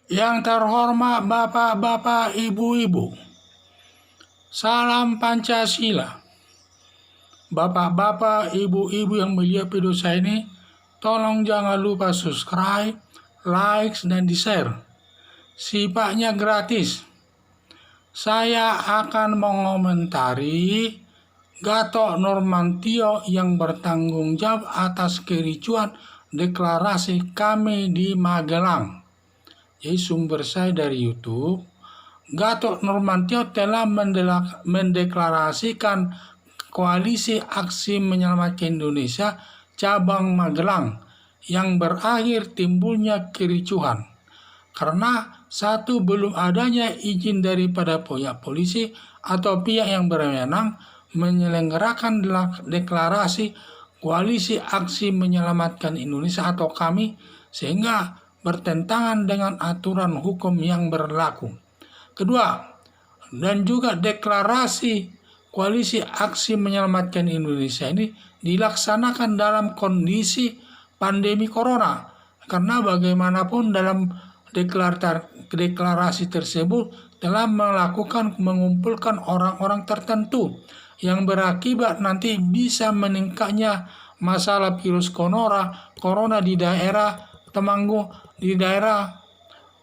Yang terhormat Bapak-bapak, Ibu-ibu, salam Pancasila. Bapak-bapak, Ibu-ibu yang melihat video saya ini, tolong jangan lupa subscribe, like, dan di-share. Sifatnya gratis. Saya akan mengomentari Gatot Nurmantio yang bertanggung jawab atas kericuan deklarasi kami di Magelang. Jadi sumber saya dari YouTube. Gatot Nurmantio telah mendeklarasikan Koalisi Aksi Menyelamatkan Indonesia cabang Magelang yang berakhir timbulnya kericuhan. Karena satu, belum adanya izin daripada pihak polisi atau pihak yang berwenang menyelenggarakan deklarasi Koalisi Aksi Menyelamatkan Indonesia atau kami, sehingga bertentangan dengan aturan hukum yang berlaku. Kedua, dan juga deklarasi Koalisi Aksi Menyelamatkan Indonesia ini dilaksanakan dalam kondisi pandemi corona, karena bagaimanapun dalam deklarasi tersebut telah mengumpulkan orang-orang tertentu yang berakibat nanti bisa meningkatnya masalah virus corona di daerah Temanggung, di daerah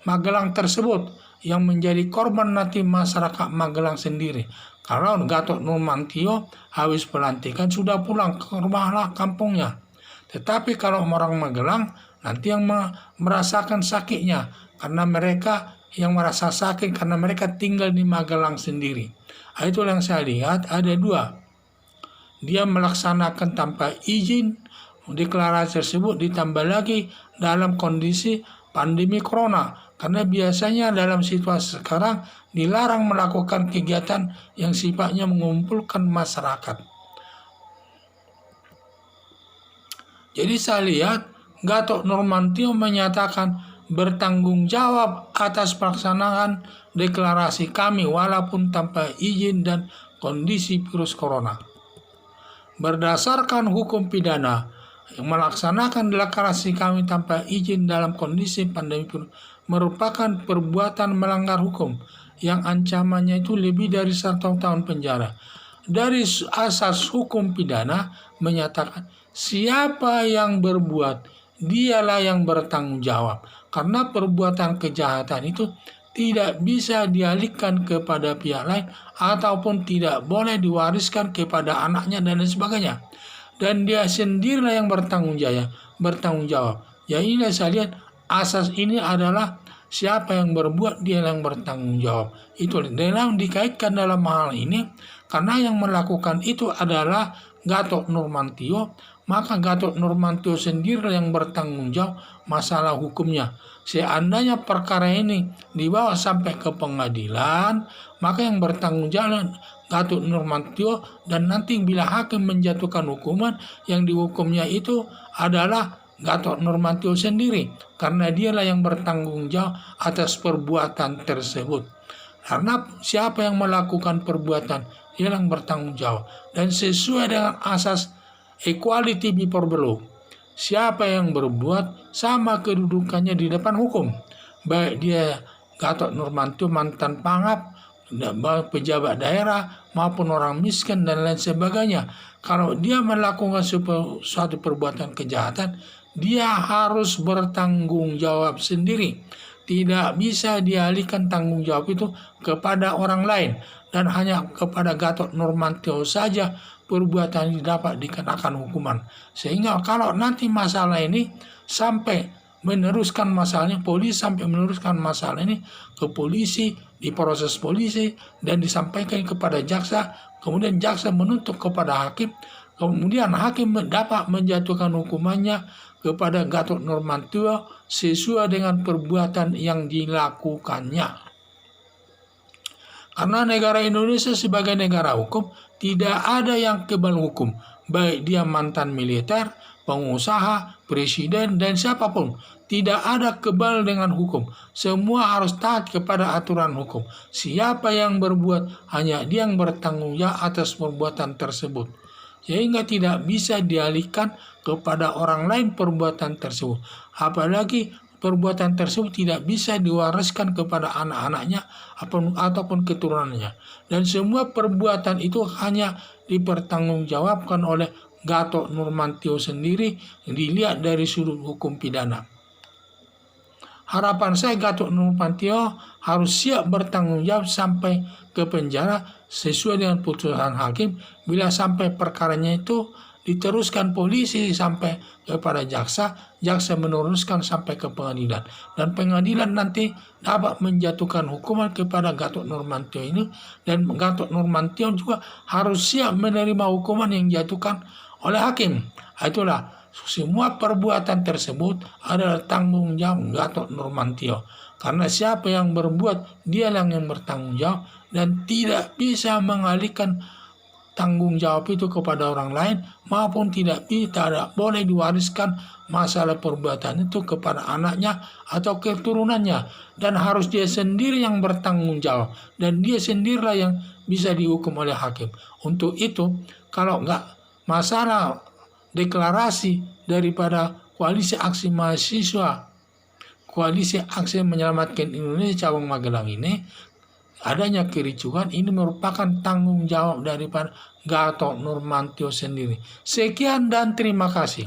Magelang tersebut, yang menjadi korban nanti masyarakat Magelang sendiri. Kalau Gatot Nurmantio habis pelantikan sudah pulang ke rumah kampungnya. Tetapi kalau orang Magelang nanti yang merasakan sakitnya, karena mereka yang merasa sakit karena mereka tinggal di Magelang sendiri. Itu yang saya lihat ada dua. Dia melaksanakan tanpa izin deklarasi tersebut, ditambah lagi dalam kondisi pandemi corona, karena biasanya dalam situasi sekarang dilarang melakukan kegiatan yang sifatnya mengumpulkan masyarakat. Jadi saya lihat Gatot Nurmantio menyatakan bertanggung jawab atas pelaksanaan deklarasi kami walaupun tanpa izin dan kondisi virus corona. Berdasarkan hukum pidana, yang melaksanakan deklarasi kami tanpa izin dalam kondisi pandemi merupakan perbuatan melanggar hukum yang ancamannya itu lebih dari 1 tahun penjara. Dari asas hukum pidana menyatakan siapa yang berbuat dialah yang bertanggung jawab, karena perbuatan kejahatan itu tidak bisa dialihkan kepada pihak lain ataupun tidak boleh diwariskan kepada anaknya dan lain sebagainya. Dan dia sendirilah yang bertanggung jawab. Ya, ini saya lihat asas ini adalah siapa yang berbuat dia yang bertanggung jawab. Itu dalam dikaitkan dalam hal ini, karena yang melakukan itu adalah Gatot Nurmantio, maka Gatot Nurmantio sendiri yang bertanggung jawab masalah hukumnya. Seandainya perkara ini dibawa sampai ke pengadilan, maka yang bertanggung jawab Gatot Nurmantio, dan nanti bila hakim menjatuhkan hukuman, yang dihukumnya itu adalah Gatot Nurmantio sendiri, karena dialah yang bertanggung jawab atas perbuatan tersebut. Karena siapa yang melakukan perbuatan, dia yang bertanggung jawab. Dan sesuai dengan asas equality before the law, siapa yang berbuat sama kedudukannya di depan hukum. Baik dia Gatot Nurmantio mantan pangap, pejabat daerah, maupun orang miskin dan lain sebagainya. Kalau dia melakukan suatu perbuatan kejahatan, dia harus bertanggung jawab sendiri. Tidak bisa dialihkan tanggung jawab itu kepada orang lain, dan hanya kepada Gatot Nurmantio saja perbuatan ini dapat dikenakan hukuman. Sehingga kalau nanti masalah ini sampai meneruskan masalahnya, polisi sampai meneruskan masalah ini ke polisi, diproses polisi, dan disampaikan kepada jaksa, kemudian jaksa menuntut kepada hakim, kemudian hakim dapat menjatuhkan hukumannya kepada Gatot Nurmantio sesuai dengan perbuatan yang dilakukannya. Karena negara Indonesia sebagai negara hukum, tidak ada yang kebal hukum, baik dia mantan militer, pengusaha, presiden, dan siapapun. Tidak ada kebal dengan hukum. Semua harus taat kepada aturan hukum. Siapa yang berbuat, hanya dia yang bertanggung jawab atas perbuatan tersebut. Sehingga tidak bisa dialihkan kepada orang lain perbuatan tersebut. Apalagi perbuatan tersebut tidak bisa diwariskan kepada anak-anaknya ataupun keturunannya. Dan semua perbuatan itu hanya dipertanggungjawabkan oleh Gatot Nurmantio sendiri dilihat dari sudut hukum pidana. Harapan saya Gatot Nurmantio harus siap bertanggung jawab sampai ke penjara sesuai dengan putusan hakim. Bila sampai perkaranya itu diteruskan polisi sampai kepada jaksa, jaksa meneruskan sampai ke pengadilan, dan pengadilan nanti dapat menjatuhkan hukuman kepada Gatot Nurmantio ini, dan Gatot Nurmantio juga harus siap menerima hukuman yang dijatuhkan oleh hakim. Itulah semua perbuatan tersebut adalah tanggung jawab Gatot Nurmantio, karena siapa yang berbuat dialah yang bertanggung jawab, dan tidak bisa mengalihkan tanggung jawab itu kepada orang lain, maupun tidak boleh diwariskan masalah perbuatan itu kepada anaknya atau keturunannya, dan harus dia sendiri yang bertanggung jawab, dan dia sendirilah yang bisa dihukum oleh hakim. Untuk itu, kalau nggak masalah deklarasi daripada Koalisi Aksi Mahasiswa, Koalisi Aksi Menyelamatkan Indonesia cabang Magelang ini, adanya kericuhan ini merupakan tanggung jawab daripada Gatot Nurmantio sendiri. Sekian dan terima kasih.